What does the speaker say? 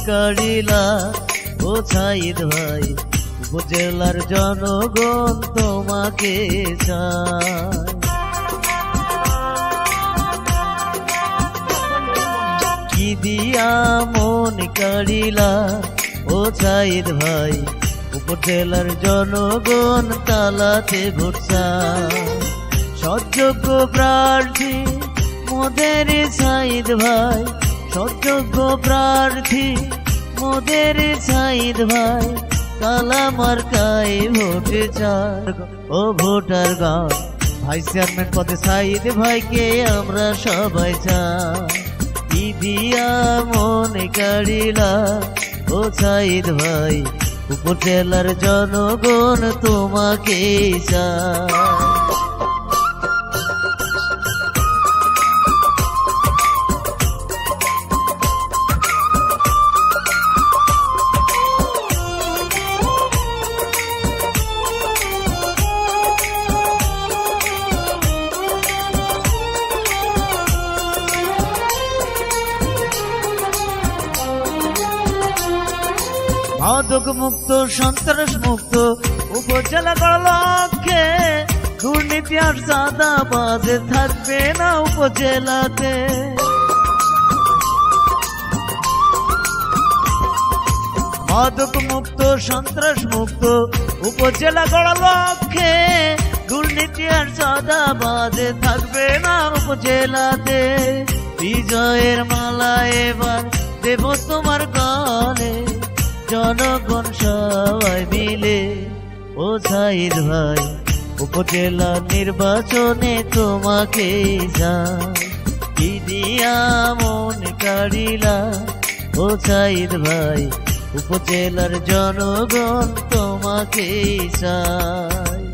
কাড়িলা ও সাইদ ভাই, উপজেলার জনগণ তোমাকে চায়। কি দিয়া মন কাড়িলা ও সাইদ ভাই, উপজেলার জনগণ তালাতে ভোট চায়। সৎযোগ্য প্রার্থী মোদের সাইদ ভাই, সৎযোগ্য প্রার্থী মোদের সাইদ ভাই, তালা মার্কায় ভোট চায়। ও ভোটার গান, ভাইস চেয়ারম্যান পদে সাইদ ভাইকে আমরা সবাই চাই। কি দিয়া মন কাড়িলা ও সাইদ ভাই, উপজেলার জনগণ তোমাকে চায়। মাদক মুক্ত সন্ত্রাস মুক্ত উপজেলা গড়ার লক্ষ্যে, দুর্নীতি আর চাঁদাবাজে থাকবে না উপজেলাতে। মাদক মুক্ত সন্ত্রাস মুক্ত উপজেলা গড়ার লক্ষ্যে, দুর্নীতি আর চাঁদাবাজে থাকবে না উপজেলাতে। বিজয়ের মালা এবার দেব তোমার গানে, জনগণ সবাই মিলে ও সাইদ ভাই, উপজেলা নির্বাচনে তোমাকে চায়। কি দিয়া মন কাড়িলা ও সাইদ ভাই, উপজেলার জনগণ তোমাকে চায়।